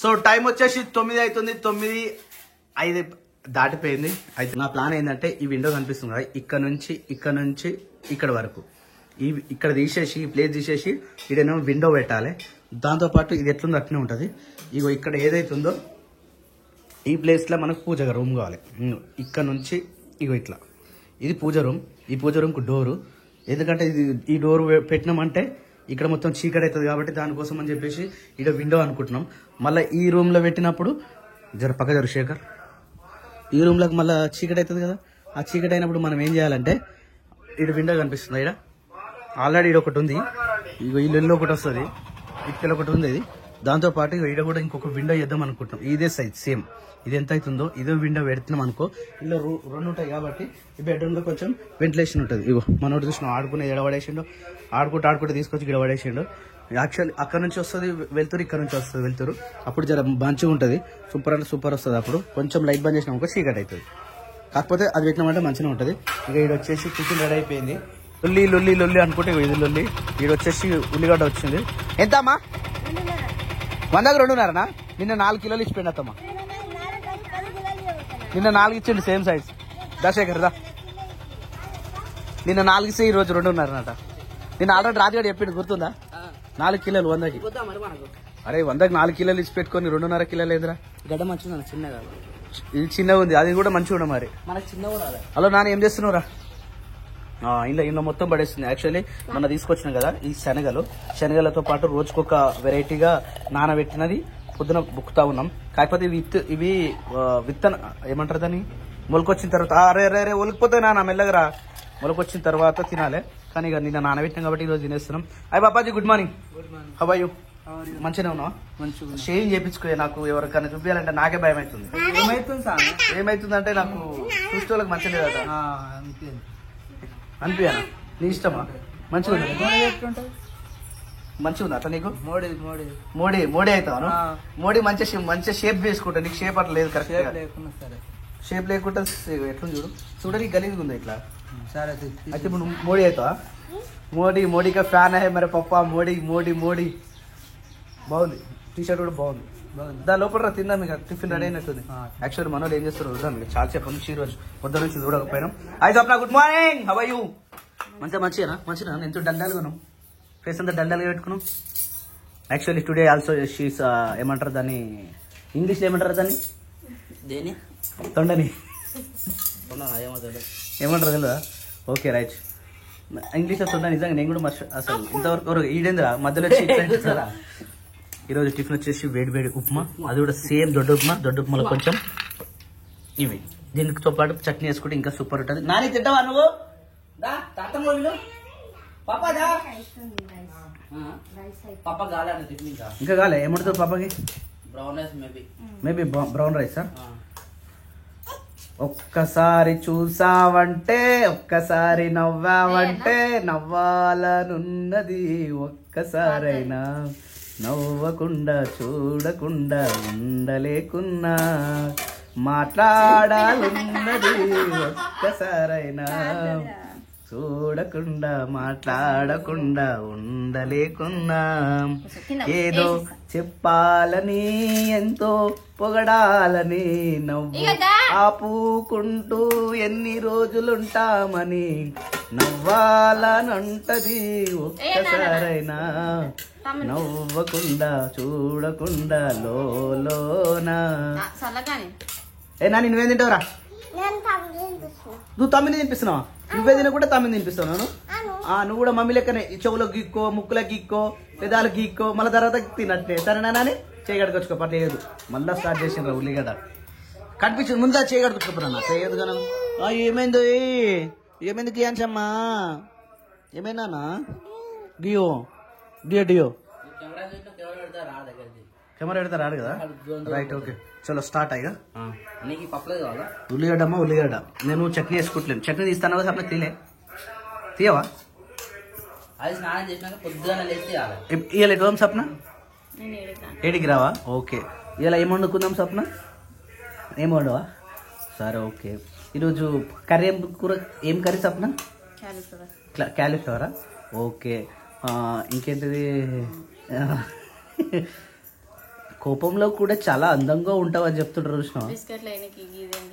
So time వచ్చేసి 9 అవుతుంది. 9:05 దాటిపోయింది. అయితే నా ప్లాన్ ఏంటంటే ఈ విండో కనిపిస్తుంది కదా, ఇక్కడ నుంచి ఇక్కడ వరకు ఇక్కడ తీసేసి ఈ ప్లేస్ తీసేసి ఇదేమో విండో పెట్టాలి. దాంతోపాటు ఇది ఎట్లుందో అట్నే ఉంటుంది. ఇగో ఇక్కడ ఏదైతుందో ఈ ప్లేస్లో మనకు పూజ రూమ్ కావాలి. ఇక్కడ నుంచి ఇగో ఇట్లా ఇది పూజ రూమ్. ఈ పూజ రూమ్కు డోరు, ఎందుకంటే ఇది ఈ డోర్ పెట్టినామంటే ఇక్కడ మొత్తం చీకటి అవుతుంది కాబట్టి దానికోసం అని చెప్పేసి ఇక్కడ విండో అనుకుంటున్నాం. మళ్ళీ ఈ రూమ్లో పెట్టినప్పుడు పక్క జరు శేఖర్, ఈ రూమ్లోకి మళ్ళీ చీకటి అవుతుంది కదా, ఆ చీకటి అయినప్పుడు మనం ఏం చేయాలంటే ఇక్కడ విండో కనిపిస్తుంది. ఇక్కడ ఆల్రెడీ ఇది ఒకటి ఉంది, ఇగో ఇల్లు ఒకటి వస్తుంది, ఇక్కడ ఒకటి ఉంది. ఇది దాంతోపాటు ఇక్కడ కూడా ఇంకొక విండో చేద్దాం అనుకుంటున్నాం. ఇదే సైజ్ సేమ్, ఇది ఎంత అవుతుందో ఇదే విండో పెడుతున్నాం అనుకో. ఇలా 2 ఉంటాయి కాబట్టి ఈ బెడ్రూమ్లో కొంచెం వెంటిలేషన్ ఉంటుంది. ఇగో మనోడు చూసిన ఆడుకునే ఎడబడేసిండు, ఆడుకుంటూ తీసుకొచ్చి గిడబడేసిండు. యాక్చువల్లీ అక్కడ నుంచి వస్తుంది వెళ్తురు, ఇక్కడ నుంచి వస్తుంది వెళ్తురు. అప్పుడు జర మంచిగా ఉంటుంది, సూపర్ అంటే సూపర్ వస్తుంది. అప్పుడు కొంచెం లైట్ బంద్ చేసినాం ఒక చీకటి అవుతుంది. కాకపోతే అది పెట్టినామంటే మంచిగా ఉంటుంది. ఇక ఇది వచ్చేసి కిచెన్ రెడీ అయిపోయింది. లొల్లి అనుకుంటే ఇది లొల్లి. ఇది వచ్చేసి ఉల్లిగడ్డ వచ్చింది. ఎంత అమ్మా? 100కి 2.5. నిన్న 4 కిలోలు ఇచ్చిపోయింది అత్తమ్మా. నిన్న 4 ఇచ్చిండు సేమ్ సైజ్. దశేఖర్ దా, నిన్న 4 ఇస్తే ఈ రోజు 2.5 నిన్న ఆల్రెడీ రాజుగాడు చెప్పిండు, గుర్తుందా? 4 కిలోలు 100కి. అరే 100కి 4 కిలోలు ఇచ్చి పెట్టుకొని 2.5 కిలోలు ఏదిరా? గడ్డ మంచిగా చిన్నగా, ఇది చిన్నగా ఉంది, అది కూడా మంచిగా ఉండ. మరి మనకి చిన్న కూడా. హలో నాన్న, ఏం చేస్తున్నావురా? ఇలా మొత్తం పడేస్తుంది. యాక్చువల్లీ మొన్న తీసుకొచ్చినాం కదా ఈ శనగలతో పాటు రోజుకొక వెరైటీగా నానబెట్టినది పొద్దున బుక్కుతా ఉన్నాం. కాకపోతే ఇవి విత్తన ఏమంటారు దాన్ని, మొలకొచ్చిన తర్వాత అరే ఒలికిపోతాయి నాన్న, మెల్లగరా. మొలకొచ్చిన తర్వాత తినాలి. కానీ ఇక నిన్న నానబెట్టినాం కాబట్టి ఈరోజు తినేస్తున్నాం. అయ్యి Babaji, good morning. How are you? మంచిగా ఉన్నావా? మంచిగా. షేవింగ్ చేయించుకో, నాకు ఎవరికైనా చూపించాలంటే నాకే భయం అవుతుంది. ఏమైతుందంటే నాకు చూస్తే వాళ్ళకి మంచిగా లేదా అనిపించాను. నీ ఇష్టమా? మంచిగా ఉంది, మంచిగా ఉంది అట్లా నీకు. మోడీ అవుతాను. మోడీ మంచిగా షేప్ వేసుకుంటా. నీకు షేప్ అట్లా లేదు, కరెక్ట్ షేప్ లేకుండా ఎట్లా చూడు చూడడానికి గలీజ్గా ఉంది ఇట్లా. సరే అయితే ఇప్పుడు మోడీ అవుతావా? మోడీగా ఫ్యాన్ అయ్యే మరి పప్పా. మోడీ బాగుంది, టీ షర్ట్ కూడా బాగుంది. దాని లోపల తిందాం. ఇక టిఫిన్ రెడీ అయినట్టుంది. యాక్చువల్లీ మన వాళ్ళు ఏం చేస్తారు చూద్దాం. ఇక చాలా సేపు నుంచి ఈ రోజు పొద్దు నుంచి చూడకపోయినాం. Hi Swapna, good morning. How are you? మంచిగా ఎంతో డండాలుగా ఉన్నాం. ఫేస్ అంతా డండాలుగా పెట్టుకున్నాం. యాక్చువల్లీ టుడే ఆల్సో షీస్ ఏమంటారు దాన్ని, ఇంగ్లీష్లో ఏమంటారు దాన్ని? దేని తొండని ఏమంటారు తెలియదా? Okay right. ఇంగ్లీష్లో తొండ. నిజంగా నేను కూడా అసలు ఇంతవరకు ఈడేంద్రా మధ్యలో ఈరోజు టిఫిన్ వచ్చేసి వేడి ఉప్మా, అది కూడా సేమ్ దొడ్డ ఉప్మాలో కొంచెం ఇవి దీనితో పాటు చట్నీ వేసుకుంటే ఇంకా సూపర్ ఉంటుంది. నాని తింటావా నువ్వు? ఇంకా కాలే ఏమంటుంది పాపకి? బ్రౌన్ రైస్ మేబీ బ్రౌన్ రైసా? ఒక్కసారి చూసావంటే, ఒక్కసారి నవ్వావంటే, నవ్వాలనున్నది ఒక్కసారైనా, నవ్వకుండా చూడకుండా ఉండలేకున్నా, మాట్లాడాలన్నది ఒక్కసారైనా, చూడకుండా మాట్లాడకుండా ఉండలేకున్నా, ఏదో చెప్పాలని ఎంతో పొగడాలని, నవ్వు ఆపుకుంటూ ఎన్ని రోజులుంటామని, నవ్వాలనంటది ఒక్కసారైనా, నవ్వకుండా చూడకుండా లోనా. ఏ నాని, నువ్వేం తింటావురా? నువ్వు తమ్మిని తినిపిస్తున్నావా? నువ్వే తినకుండా తమ్మిని తినిపిస్తున్నావు. నువ్వు కూడా మమ్మీ లెక్కనే చెవులో గీక్కో, ముక్కులో గీక్కో, పెదాలు గీక్కో, మళ్ళీ తర్వాత తినట్లే. సరేనా నాని? చేయగడుకొచ్చుకో, పర్లేదు. మళ్ళీ స్టార్ట్ చేసిన ఉల్లిగడ్డ కనిపించింది. ముందా చేయగడుకొచ్చుకోపరన్నా, చేయదు కదా. ఏమైంది గియాన్సమ్మా? ఏమైందా? డియో కెమెరా పెడతా రాడు కదా. రైట్, ఓకే చలో స్టార్ట్ అయ్యగా. ఉల్లిగడ్డ నేను చట్నీ వేసుకుంటలేను. చట్నీ తీస్తాను కదా సప్న, తీయవా? అది స్నానం చేసినాక పొద్దున లేచి ఇవాళ ఎటు సప్న? 7కి రావా? ఓకే. ఇలా ఏం వండుకుందాం సప్న? ఏం వండవా? సరే ఓకే. ఈరోజు కర్రీ ఏం కర్రీ సప్న? క్యాలీఫ్లవరా? ఓకే. ఇంకేంటిది? కోపంలో కూడా చాలా అందంగా ఉంటావు అని చెప్తుంటారు కృష్ణ. బిస్కెట్లు అయినకి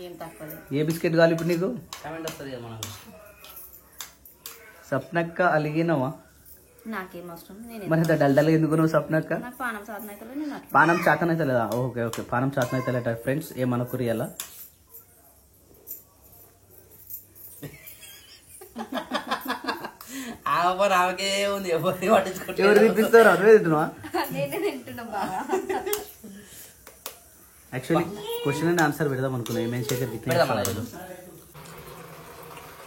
ఏం తక్కువ లేదు. ఏ బిస్కెట్ కావాలి ఇప్పుడు నీకు? కామెంట్ వస్తుంది కదా మనకు. సప్నక్క అలిగినవా? నాకేం అవసరం, నేను మరి అంత డల్ ఎందుకు నువ్వు సప్నక్క? నాకు పానం సాధన అయితే నేను అట్లా. పానం చాతన అయితే లేదా? ఓకే ఓకే, పానం చాతన అయితే లేదా ఫ్రెండ్స్? ఏమనుకురి అలా ఆమెకే ఉంది, ఎవరిని పట్టించుకుంటే ఎవరు తినిపిస్తారు? అరవై తింటున్నావా? నేనే తింటున్నా బాగా. యాక్చువల్లీ క్వశ్చన్ అండ్ ఆన్సర్ పెడదాం అనుకున్నా. ఏమేమి శేఖర్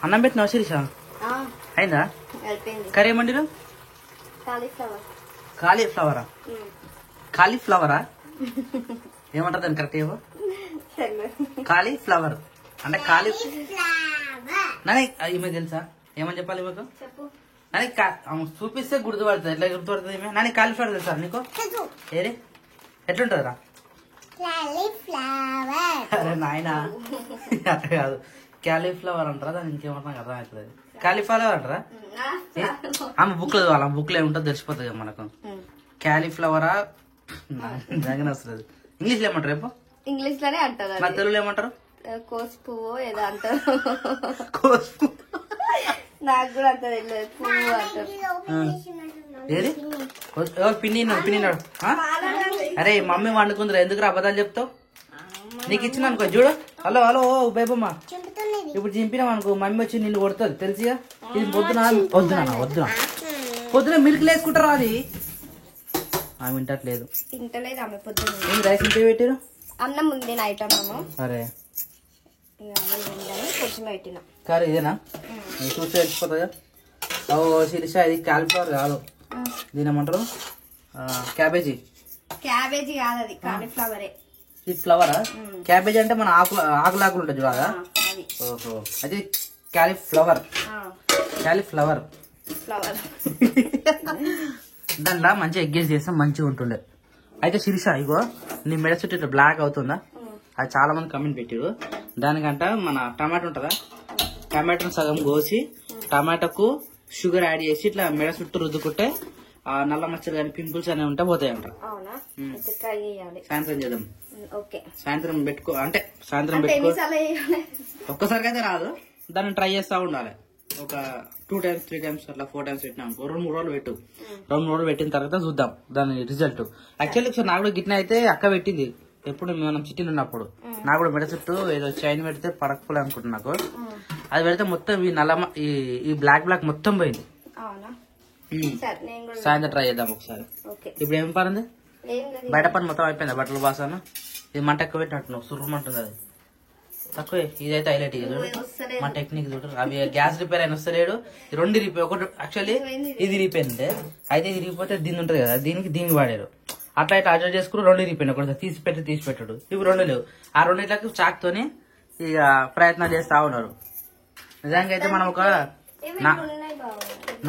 అన్నం పెట్టినావు శిరీష? అయిందా? అయిపోయింది. కర్రీ ఏమండిరు? కాలీఫ్లవర్. కాలీఫ్లవరా? కాలీఫ్లవరా ఏమంటారు దాన్ని కరెక్ట్ ఏమో? కాలీఫ్లవర్ అంటే ఈమె తెలుసా? ఏమని చెప్పాలి మీకు? చెప్పు. నాని చూపిస్తే గుర్తుపడుతుంది. ఎట్లా గుర్తుపడుతుంది ఈమె? నాని కాలీఫ్లవర్ తెలుసా నీకు? ఏరే ఎట్లుంటుందిరా? అరే నాయన అట్లా కాదు, క్యాలీఫ్లవర్ అంటారా దాన్ని? ఇంకేమంటారు నాకు అర్థమవుతుంది. కాలీఫ్లవర్ అంటారా? ఆమె బుక్ లో వాళ్ళ బుక్ లో ఏముంటుందో తెలిసిపోతుంది కదా మనకు. క్యాలీఫ్లవరా నిజంగానే వస్తుంది. ఇంగ్లీష్ లో ఏమంటారు రేపు? ఇంగ్లీష్ లోనే అంటారు. మన తెలుగులో ఏమంటారు? కోసి పువ్వు ఏదో అంటారు. కోసు. నాకు కూడా అంత తెలియదు. పువ్వు అంటారు. ఏది పిన్నిన్నాడు? అరే మమ్మీ వండుకుందిరా, ఎందుకు అబద్ధాలు చెప్తావు? నీకు ఇచ్చిన అనుకో చూడు. హలో హలో బేబమ్మ, ఇప్పుడు చింపినాం అనుకో మమ్మీ వచ్చి నిన్ను కొడుతుంది తెలిసిగా. ఇది పొద్దున మిల్క్ వేసుకుంటారా? అది ఆమె వింటట్లేదు. తింటలేదు ఆమె పొద్దున్న. ఏం రైస్ ఇంటే పెట్టారు? అన్నం ఉంది నైట్ అన్నము. సరే కొంచెం పెట్టినా. కర్రీ ఇదేనా? చూస్తే తెలిసిపోతుందా? ఓ శిరీష, ఇది కాలీఫ్లవర్ కాదు, దీని ఏమంటారు? క్యాబేజీ. క్యాబేజీ కాదు, అది కాలీఫ్లవరే. ఇది ఫ్లవరా? క్యాబేజీ అంటే మన ఆకులాకులు ఉంటుంది చూడగా. ఓహో, అది క్యాలీఫ్లవర్. Cauliflower flower. దాంట్లో మంచిగా ఎగ్గేసి చేస్తే మంచిగా ఉంటుండే. అయితే శిరీష, ఇగో నీ మెడ చుట్టూ ఇట్లా బ్లాక్ అవుతుందా? అది చాలా మంది కమెంట్ పెట్టారు. దానికంట మన టమాటో ఉంటుందా, టమాటోని సగం కోసి టమాటోకు షుగర్ యాడ్ చేసి ఇట్లా మెడ చుట్టూ రుద్దుకుంటే ఆ నల్ల మచ్చలు కానీ పింపుల్స్ అనేవి ఉంటే పోతాయంట. సాయంత్రం చేద్దాం. సాయంత్రం పెట్టుకో, అంటే సాయంత్రం పెట్టుకో. ఒక్కసారికి అయితే రాదు, దాన్ని ట్రై చేస్తా ఉండాలి. ఒక 2 times 3 times అట్లా 4 times పెట్టినాం. 2-3 రోజులు పెట్టు. 2-3 రోజులు పెట్టిన తర్వాత చూద్దాం దాని రిజల్ట్. యాక్చువల్లీ ఒకసారి నాకు కూడా గిట్న అయితే అక్క పెట్టింది. ఎప్పుడు మనం సిటీలో ఉన్నప్పుడు నాకు కూడా మెడ చుట్టూ ఏదో చైన్ పెడితే పడకపోలే అనుకుంటున్నా. నాకు అది పెడితే మొత్తం ఈ నల్ల ఈ బ్లాక్ మొత్తం పోయింది. సాయంత్రం ట్రై చేద్దాం ఒకసారి. ఇప్పుడు ఏం పని ఉంది? బయట పని మొత్తం అయిపోయింది. బట్టలు బాసాను. ఇది మంట ఎక్కువ పెట్టినట్టు సుర్రమంటుంది. అది తక్కువే. ఇదైతే హైలైట్. మా టెక్నిక్ చూడు. అవి గ్యాస్ రిపేర్ అయిన వస్తలేడు. 2 రిపేర్. ఒకటి యాక్చువల్లీ ఇది రిపేర్ ఉంటే, అయితే ఇది రిపోతే దీని ఉంటుంది కదా, దీనికి వాడారు. అట్లా ఇట్లా అడ్జస్ట్ చేసుకుని 2 రిపేర్. ఒకటి తీసి పెట్టాడు. ఇవి 2 లేవు. ఆ 2 చాక్ తోని ఇక ప్రయత్నాలు చేస్తా ఉన్నారు. నిజంగా అయితే మనం ఒక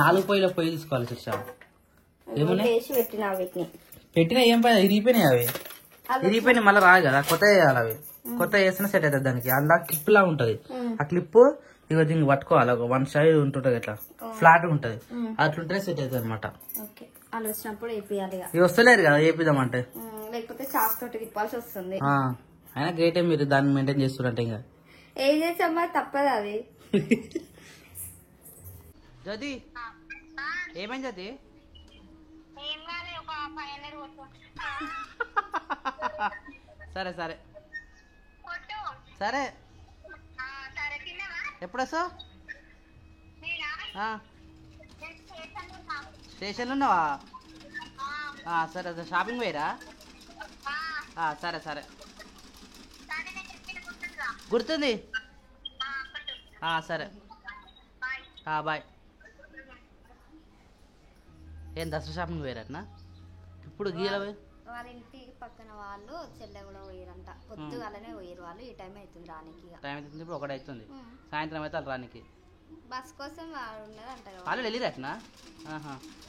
4 పొయ్యిల పొయ్యి తీసుకోవాలి. చూసావు ఏమున్నాయి పెట్టినా ఏం పని ఇరిగిపోయినాయి. అవి ఇరిగిపోయినాయి మళ్ళీ రాదు కదా, కొత్త వేయాలి. అవి కొత్త వేస్తేనే సెట్ అవుతుంది. దానికి అందులో క్లిప్ లా ఉంటది. ఆ క్లిప్ ఇక దీనికి పట్టుకోవాలి. ఒక 1 సైడ్ ఉంటుంటది, ఇట్లా ఫ్లాట్ ఉంటది. అట్లుంటేనే సెట్ అవుతుంది అనమాట. ఇవి వస్తలేరు కదా ఏపిద్దామంటే, లేకపోతే చాక్ తోటి తిప్పాల్సి వస్తుంది. అయినా గ్రేట్ మీరు దాన్ని మెయింటైన్ చేస్తున్నట్టే. ఇంకా ఏం చేసామా తప్పదు అది. జ్యోతి ఏమైంది జ్యోతి? సరే సరే సరే. ఎప్పుడు వస్తావు? స్టేషన్లో ఉన్నావా? సరే సరే. షాపింగ్ పోయిరా? సరే సరే గుర్తుంది. సరే బాయ్. ఏం దసరా షాపింగ్ పోయారట్నా? ఇప్పుడు గీల వాళ్ళ ఇంటి పక్కన వాళ్ళు చెల్లె కూడా పోయారంట. పొద్దుగాలనే పోయారు వాళ్ళు. ఈ టైం అవుతుంది రానికి. టైం అవుతుంది. ఇప్పుడు 1 అవుతుంది. సాయంత్రం అయితే వాళ్ళు రానికి బస్ కోసం ఉన్నదంట. వాళ్ళు వెళ్ళిరట్నా?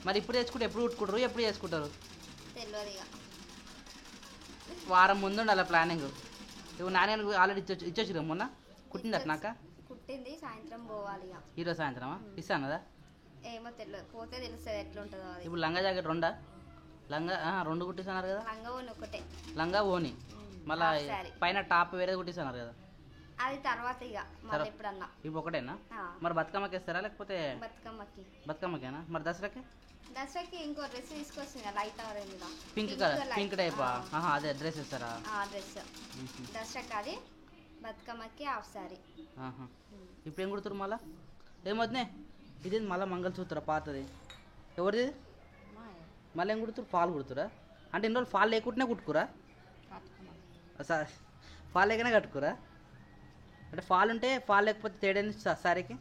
మరి ఇప్పుడు తెచ్చుకుంటే ఎప్పుడు కుట్టుకుంటారు, ఎప్పుడు చేసుకుంటారు తెలియదు. ఇక వారం ముందు ఉండాలి ప్లానింగ్. ఇప్పుడు నాన్న ఆల్రెడీ ఇచ్చొచ్చు మొన్న కుట్టింది అట్నాక. కుట్టింది. సాయంత్రం పోవాలి. ఈరోజు సాయంత్రమా? ఇస్తాను కదా. ఏమో తెలియదు, పోతే తెలుస్తుంది ఎట్లుంటుందో. ఇప్పుడు లంగా జాకెట్ 2 లంగా రెండు కుట్టిస్తున్నారు కదా. లంగా ఓని ఒకటే. లంగా ఓని మళ్ళా పైన టాప్ వేరే కుట్టిస్తున్నారు కదా. అది తర్వాత ఇక మళ్ళీ ఎప్పుడన్నా. ఇవి ఒకటేనా? మరి బతుకమ్మకి వేస్తారా లేకపోతే? బతుకమ్మకేనా. మరి దసరాకి? దసరాకి ఇంకో డ్రెస్ తీసుకొచ్చింది light orange pink colour, pink type. అదే డ్రెస్ ఇస్తారా? డ్రెస్ దసరాకి అది, బతుకమ్మకి హాఫ్ సారీ. ఇప్పుడు ఏం కుడుతురు మళ్ళా? ఏమొద్దునే ఇది మళ్ళీ మంగళసూత్ర పాతది ఎవరిది? మళ్ళీ ఏం కుడుతురు? ఫాల్ కుడుతురా? అంటే ఇన్ని రోజులు ఫాల్ లేకుండానే కుట్టుకురా? ఫాల్ లేకనే కట్టుకురా? అంటే ఫాల్ ఉంటే ఫాల్ లేకపోతే తేడా శారీకి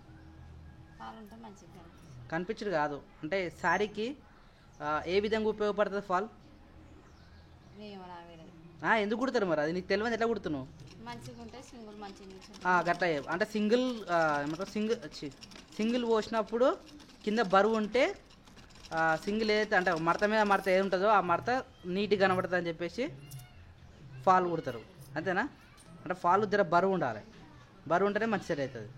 కనిపించడు కాదు. అంటే శారీకి ఏ విధంగా ఉపయోగపడుతుంది ఫాల్? ఎందుకు కుడతారు మరి? అది నీకు తెలియదు, ఎట్లా కుడుతున్నావు? గట్లా అంటే సింగిల్ ఏమంటారు, సింగిల్ పోసినప్పుడు కింద బరువు ఉంటే సింగిల్ ఏదైతే అంటే మడత మీద మడత ఏది ఉంటుందో ఆ మడత నీట్గా కనబడుతుంది అని చెప్పేసి ఫాల్ కుడతారు, అంతేనా? అంటే ఫాల్ దగ్గర బరువు ఉండాలి, బరువు ఉంటేనే మంచి సెట్ అవుతుంది.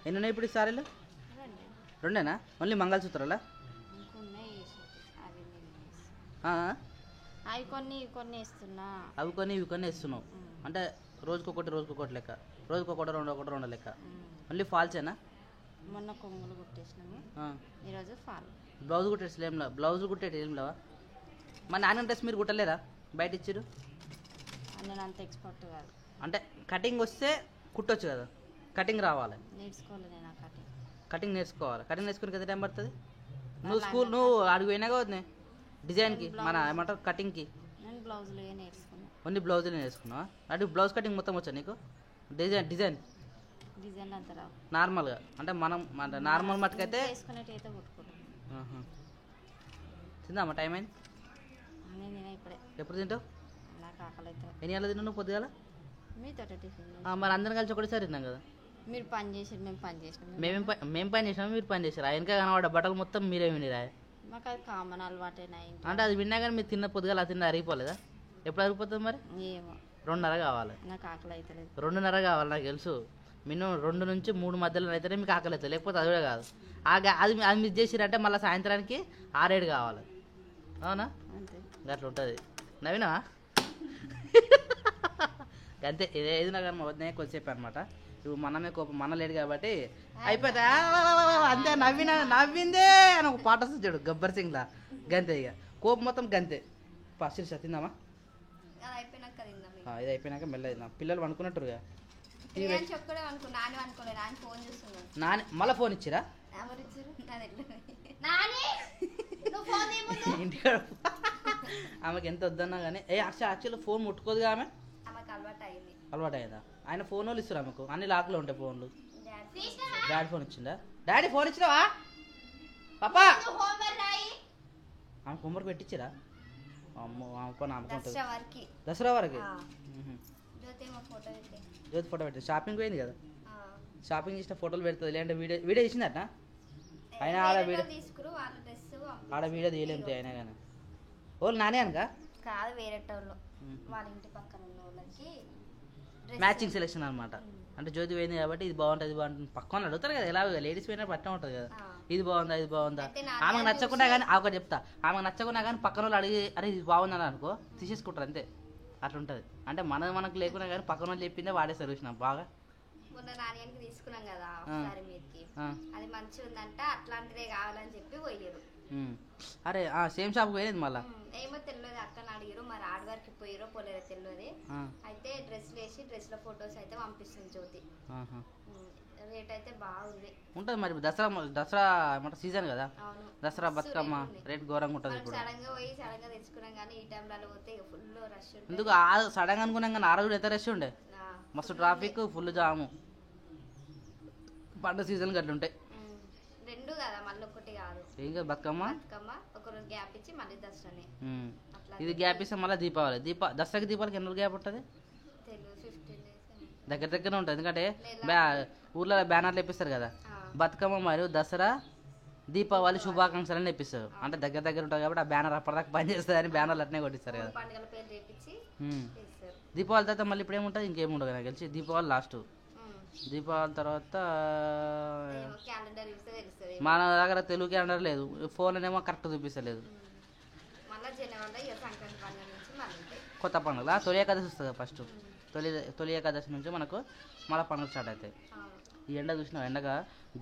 ఎన్ని ఉన్నాయి ఇప్పుడు ఈ సారీలు? రెండేనా? ఓన్లీ మంగళసూత్రాలా? అవి కొన్ని ఇవి కొన్ని వేస్తున్నా. అవి కొన్ని ఇవి కొన్ని వేస్తున్నావు అంటే రోజుకొకటి లెక్క, రోజుకొకటి రెండు లెక్క. ఓన్లీ ఫాల్సేనా? మొన్న కొంగులు కుట్టేసినాము, ఈరోజు ఫాల్. బ్లౌజ్ కుట్టేసి ఏం లేవా? బ్లౌజ్ కుట్టేటి ఏం లేవా? మా నాన్న డ్రెస్ మీరు కుట్టలేరా? బయట ఇచ్చారు. నేను అంత ఎక్స్పర్ట్ కాదు. అంటే కటింగ్ వస్తే కుట్టొచ్చు కదా, కటింగ్ రావాలి. నేర్చుకోవాలి నేను కటింగ్ నేర్చుకోవాలి. కటింగ్ నేర్చుకుని ఎంత టైం పడుతుంది? నువ్వు అడుగు పోయినాగా వద్దు డిజైన్కి, మన ఏమంటారు కటింగ్కి. నేను బ్లౌజులు నేర్చుకున్నాను. ఓన్లీ బ్లౌజులు నేర్చుకున్నావా? అంటే బ్లౌజ్ కటింగ్ మొత్తం వచ్చా నీకు? డిజైన్ అంతా రావు, నార్మల్గా. అంటే మనం అంటే నార్మల్ మట్టుకైతే తిందామా? టైం అయింది. ఎప్పుడు తింటావు? ఎన్ని గంటలు తిన్నావు నువ్వు పొద్దుగాల? మరి అందరం కలిసి ఒకటిసారి తిన్నాం కదా. మీరు పని చేసారు, మేము పని చేసినాం. మేము పని చేసినాము, మీరు పని చేశారు. ఆయనక కనబడ్డ బట్టలు మొత్తం మీరే వినిరా? మాకు అది కామన్ అలవాటేనా? అంటే అది విన్నా కానీ మీరు తిన్న పొద్దుగాల తిన్న అరిగిపోలేదా? ఎప్పుడు అరిగిపోతుంది మరి? ఏమో 2:30 కావాలి. నాకు ఆకలి అవుతలేదు. 2:30 కావాలి నాకు తెలుసు. మినిమం 2 నుంచి 3 మధ్యలో అయితేనే మీకు ఆకలి అవుతుంది, లేకపోతే అది కూడా కాదు. అది మిస్ చేసిరంటే మళ్ళీ సాయంత్రానికి 6-7 కావాలి. అవునా? అట్లా ఉంటుంది. నవీనా అంతే. ఏది నాకు వద్దే కొద్దిసేపు అనమాట. ఇప్పుడు మనమే కోపం, మన లేడు కాబట్టి అయిపోతా అంతే. నవ్విందే అని ఒక పాట వస్తుంది గబ్బర్ సింగ్లా, గంతే. ఇక కోపం మొత్తం గంతే. ఫస్ట్ తిందామా? ఇది అయిపోయినాక మెల్ల తిందాం. పిల్లలు అనుకున్నట్టుగా నాని మళ్ళీ ఫోన్ ఇచ్చిరా? ఇంటికాడ ఆమెకి ఎంత వద్దన్నా కానీ యాక్చువల్ ఫోన్ ముట్టుకోదుగా ఆమె. అలవాటు అయిందా? ఆయన ఫోన్ వాళ్ళు ఇస్తారు ఆమెకు, అన్ని లాక్లో ఉంటాయి ఫోన్లు. డాడీ ఫోన్ ఇచ్చిందా? డాడీ ఫోన్ ఇచ్చినావా పాపా? ఆమె హోంవర్క్ పెట్టించిరా? అమ్మో ఆమె పని అనుకుంటుంది. దసరా వరకు జ్యోతి ఫోటో పెట్టింది. షాపింగ్ పోయింది కదా, షాపింగ్ చేసిన ఫోటోలు పెడుతుంది. లేదంటే వీడియో ఇచ్చిందట. ఆయన ఆడ వీడియో తీయలేము అయినా కానీ. వాళ్ళు నానే అనగా కాదు, వేరే వాళ్ళ ఇంటి పక్కన ఉన్న వాళ్ళకి మ్యాచింగ్ సెలెక్షన్ అనమాట. అంటే జ్యోతి పోయింది కాబట్టి ఇది బాగుంటుంది, ఇది బాగుంటుంది. పక్కన అడుగుతారు కదా, ఎలా లేడీస్ పోయినప్పుడు అట్లా ఉంటుంది కదా, ఇది బాగుందా ఇది బాగుందా. ఆమెకు నచ్చకుండా కానీ ఒకటి చెప్తా, ఆమెకు నచ్చకుండా కానీ పక్కన వాళ్ళు అడిగి అరే ఇది బాగుందని అనుకో తీసేసుకుంటారు అంతే. అట్లా ఉంటుంది. అంటే మనకు లేకున్నా కానీ పక్కన వాళ్ళు చెప్పిందే వాడేస్తారు. చూసిన బాగా మొన్న నాణ్యానికి తీసుకున్నాం కదా మీదకి, అది మంచిగా ఉందంట, అట్లాంటిదే కావాలని చెప్పి పోయారు. అరే సేమ్ షాప్ పోయేది మళ్ళీ. ఏమో తెలియదు, అక్కని అడిగారు. మరి ఆడవారికి పోయారో పోలేదో తెలియదు. అయితే డ్రెస్ వేసి డ్రెస్ లో ఫొటోస్ అయితే పంపిస్తుంది జ్యోతి. రేట్ అయితే బాగుంది ఉంటుంది. మరి దసరా ఏమంటారు సీజన్ కదా, దసరా బతుకమ్మ రేట్ ఘోరంగా ఉంటుంది. ఇప్పుడు సడన్ గా పోయి సడన్ గా తెచ్చుకున్నాం కానీ ఈ టైంలో పోతే ఫుల్ రష్. ఎందుకు సడన్ గా అనుకున్నాం కానీ ఆ రోజు ఎంత రష్ ఉండే, మస్తు ట్రాఫిక్, ఫుల్ జాము. పండుగ సీజన్ అట్లా ఉంటాయి. రెండు కదా, మళ్ళీ ఒకటి కాదు. ఇంకా బతుకమ్మ ఒక రోజు గ్యాప్ ఇచ్చి మళ్ళీ దసరానే. ఇది గ్యాప్ ఇస్తే మళ్ళీ దీపావళి. దసరాకి దీపావళికి ఎన్ని రోజులు గ్యాప్ ఉంటుంది? దగ్గర ఉంటుంది. ఎందుకంటే ఊర్లో బ్యానర్లు వేపిస్తారు కదా, బతుకమ్మ మరియు దసరా దీపావళి శుభాకాంక్షలు అని వేపిస్తారు. అంటే దగ్గర ఉంటుంది కాబట్టి ఆ బ్యానర్ అప్పటిదాకా పనిచేస్తుంది అని బ్యానర్లు అట్నే కొట్టిస్తారు కదా. దీపావళి తర్వాత మళ్ళీ ఇప్పుడు ఏముంటుంది, ఇంకేముండదు నాకు తెలిసి. దీపావళి లాస్ట్ దీపావళి తర్వాత క్యాలెండర్ చూస్తే తెలుస్తుంది. మన దగ్గర తెలుగు క్యాలెండర్ లేదు, ఫోన్లోనేమో కరెక్ట్ చూపిస్తలేదు. మళ్ళీ జనవరిలో ఇక సంక్రాంతి పండుగ నుంచి మళ్ళీ కొత్త పండుగ తొలి ఏకాదశి వస్తుంది ఫస్ట్. తొలి ఏకాదశి నుంచి మనకు మళ్ళీ పండుగ స్టార్ట్ అవుతాయి. ఈ ఎండ చూసినా ఎండగా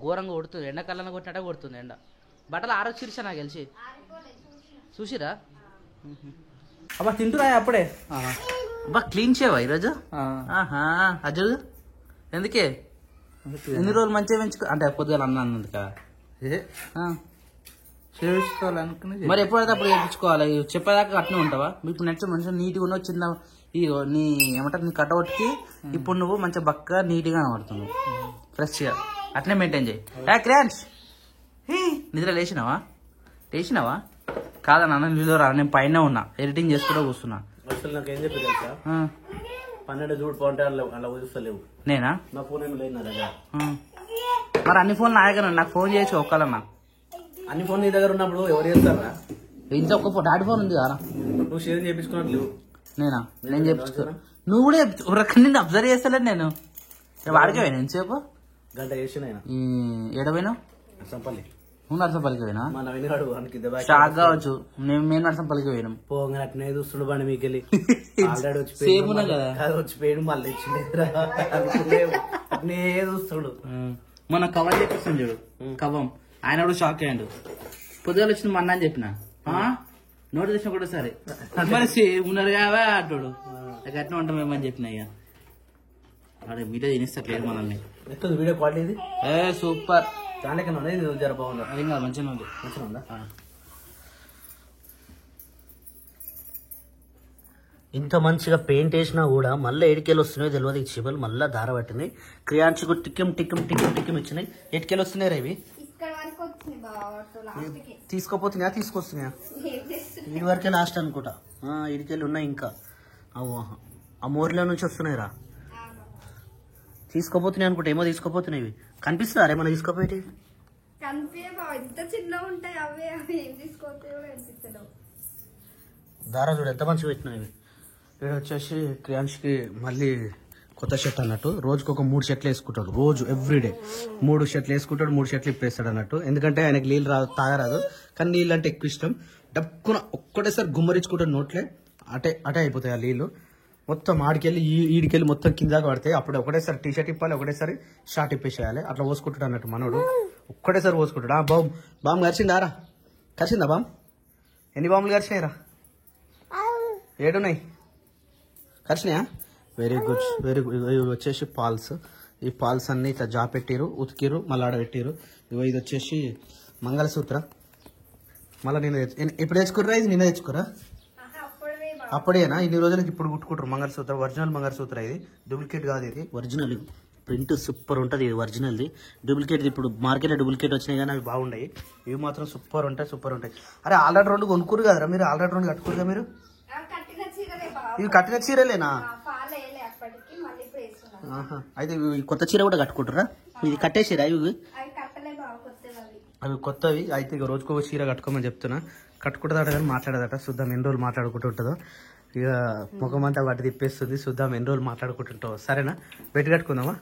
ఘోరంగా కొడుతుంది, ఎండాకాలంలో కొట్టినట్టే కొడుతుంది ఎండ. బట్టలు ఆరొచ్చిరిసా నాకు తెలిసి చూసిరా. అబ్బా తింటురా అప్పుడే. అబ్బా క్లీన్ చేయవా ఈరోజు? అజు ఎందుకే ఎన్ని రోజులు మంచిగా పెంచుకో అంటే పొద్దుగా అన్నందుక చేయించుకోవాలనుకుని మరి ఎప్పుడైతే అప్పుడు చేయించుకోవాలి. చెప్పేదాకా అట్నే ఉంటావా? ఇప్పుడు నెక్స్ట్ మంచిగా నీట్గా ఉన్న చిన్న ఈ నీ ఏమంటారు నీ కటౌట్కి ఇప్పుడు నువ్వు మంచిగా బక్క నీట్గా కనబడుతున్నావు ఫ్రెష్గా. అట్నే మెయింటైన్ చేయి. క్రాన్స్ నిద్ర లేచినావా? కాదన్నా నిద్ర రా, నేను పైన ఉన్నా ఎడిటింగ్ చేసుకుంటూ కూర్చున్నా. అసలు నాకు ఏం చెప్పి తెలుసా, 12 చూడు పోంటే అలా ఊదిస్తలేవు. నేనా? నా ఫోన్ ఏమి లేదు నా దగ్గర. మరి అన్ని ఫోన్లు నాయగా నాకు ఫోన్ చేయొచ్చు ఒక్కలన్నా. అన్ని ఫోన్ నీ దగ్గర ఉన్నప్పుడు ఎవరు చేస్తారా? ఇంట్లో ఒక్క డాడీ ఫోన్ ఉంది కదా, నువ్వు షేర్ చేయించుకున్నట్లు. నేనా? నేను చెప్తున్నా, నువ్వు కూడా నిన్ను అబ్జర్వ్ చేస్తలేదు నేను. వాడికి పోయినా ఎంతసేపు గంట చేసిన ఏడపోయినా సంపల్లి. నువ్వు నరసంపల్లికి పోయినా? మా నవీనాడు షాక్ కావచ్చు. మేము నరసంపల్లికి పోయినాం. పోగా అట్నే చూస్తుడు బండి మీకెళ్ళి ఆల్రెడీ సేమ్ ఉన్నా కదా వచ్చిపోయాడు మళ్ళీ ఇచ్చింది అట్నే చూస్తుడు. మొన్న కవం చెప్పేస్తాను చూడు, కవం ఆయన కూడా షాక్ అయ్యాడు. పొద్దుగా వచ్చింది మొన్న అని చెప్పిన నోటిఫికేషన్ కూడా సరే మరి సేమ్ ఉన్నారు కావా అంటాడు. అట్లా ఉంటాం మేమని చెప్పిన. ఇక అదే వీడియో తినిస్తట్లేదు మనల్ని. వీడియో క్వాలిటీ ఇది సూపర్ దానికన్నా జర బాగుందా? అది కాదు మంచిగా ఉంది. మంచిగా ఉందా? ఇంత మంచిగా పెయింట్ వేసినా కూడా మళ్ళీ ఏడికెళ్ళి వస్తున్నాయో తెలియదు. ఈ చీపలు మళ్ళీ దార పట్టినాయి. క్రియాంశకు టిక్కిం ఇచ్చినాయి. ఎటుకెళ్ళి వస్తున్నాయి రా ఇవి? తీసుకోపోతున్నాయా తీసుకొస్తున్నాయా? వీడి వరకే లాస్ట్ అనుకుంటా. ఇడికెళ్ళి ఉన్నాయి ఇంకా. ఆ మోర్లో నుంచి వస్తున్నాయి రా. తీసుకోపోతున్నాయి అనుకుంటా. ఏమో తీసుకోపోతున్నాయి ఇవి. కనిపిస్తుందా రేమన్నా తీసుకోపోయి? దారా చూడు ఎంత మంచిగా పెట్టినాయి ఇవి. ఇక్కడ వచ్చేసి క్రియాంష్కి మళ్ళీ కొత్త షర్ట్ అన్నట్టు. రోజుకి ఒక 3 షర్ట్లు వేసుకుంటాడు. రోజు ఎవ్రీడే 3 షర్ట్లు వేసుకుంటాడు. 3 షర్ట్లు ఇప్పేస్తాడు అన్నట్టు. ఎందుకంటే ఆయనకి నీళ్ళు తాగరాదు, కానీ నీళ్ళు అంటే ఎక్కువ ఇష్టం. డబ్బున ఒక్కటేసారి గుమ్మరించుకుంటాడు నోట్లే. అటే అయిపోతాయి ఆ నీళ్ళు మొత్తం. ఆడికెళ్ళి ఈడికెళ్ళి మొత్తం కిందాక పడతాయి. అప్పుడు ఒకటేసారి టీ షర్ట్ ఇప్పాలి, ఒకటేసారి షార్ట్ ఇప్పేసేయాలి. అట్లా పోసుకుంటాడు అన్నట్టు మనోడు. ఒక్కటేసారి పోసుకుంటాడు. బామ్ కరిచిందారా? కరిచిందా బామ్? ఎన్ని బాంబులు కరిచినాయిరా? 7 ఉన్నాయి. కరిచినాయా? Very good. ఇవి వచ్చేసి పాల్స్. ఈ పాల్స్ అన్ని ఇట్లా జా పెట్టిరు, ఉతికిరు, మళ్ళీ ఆడబెట్టిరు. ఇది వచ్చేసి మంగళసూత్ర. మళ్ళీ నేను ఇప్పుడు తెచ్చుకుర్రా? ఇది నిన్న తెచ్చుకురా? అప్పుడేనా? ఇన్ని రోజులకి ఇప్పుడు కుట్టుకుంటారు మంగళసూత్ర. ఒరిజినల్ మంగళసూత్ర. ఇది డూప్లికేట్ కాదు, ఇది ఒరిజినల్. ప్రింట్ సూపర్ ఉంటుంది. ఇది ఒరిజినల్ది. డూప్లికేట్ ఇప్పుడు మార్కెట్లో డూప్లికేట్ వచ్చినాయి కానీ అవి బాగున్నాయి. ఇవి మాత్రం సూపర్ ఉంటాయి. అరే ఆల్రెడీ 2 కొనుక్కురు కదరా మీరు? ఆల్రెడీ 2 కట్టుకురుగా మీరు? ఇవి కట్టిన చీరలేనా? అయితే కొత్త చీర కూడా కట్టుకుంటారా? ఇది కట్టేసిరా? ఇవి అవి కొత్తవి. అయితే ఇక రోజుకో చీర కట్టుకోమని చెప్తున్నా. కట్టుకుంటుందట కానీ మాట్లాడదట. చూద్దాం ఎన్ని రోజులు మాట్లాడుకుంటుంటుందో. ఇక ముఖం అంతా వాటి తిప్పేస్తుంది. చూద్దాం ఎన్ని రోజులు మాట్లాడుకుంటుంటావు. సరేనా? బెట్టు కట్టుకుందామా?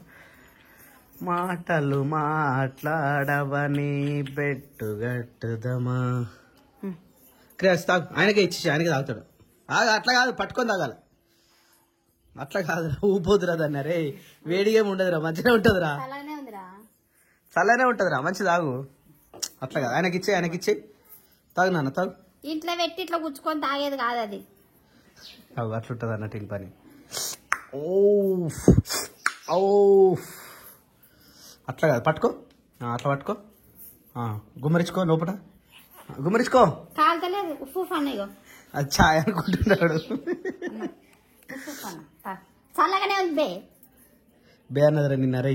మాటలు మాట్లాడవని బెట్టు కట్టుదామా? క్రియాస్ తాగు. ఆయనకే ఇచ్చేసి ఆయనకే తాగుతాడు. అట్లా కాదు, పట్టుకొని తాగాలి. అట్లా కాదురా, ఊపోదురా దాన్ని. అరే వేడిగా ఉండదురా, మంచిగా ఉంటుందిరా. చల్లనే ఉంటుందిరా, మంచి తాగు. అట్లా కాదు, ఆయనకిచ్చే తాగు నాన్న, తాగు. ఇంట్లో పెట్టి ఇట్లా గుచ్చుకొని తాగేది కాదు అది. అట్లుంటది అన్నట్టు ఈ పని. అట్లా కాదు, పట్టుకో. అట్లా పట్టుకో, గుమ్మరించుకో లోపల. గుమ్మరించుకో. కాలుతలేదు, ఉప్పు ఫన్నీగో. అది ఛాయ్ అనుకుంటున్నాడు. చల్లగానే ఉంది. బే అన్నదిరా నిన్న. రే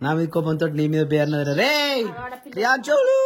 నా మీద కోపంతో నీ మీద బే అన్నదిరా. రే ప్రియాంశుడు.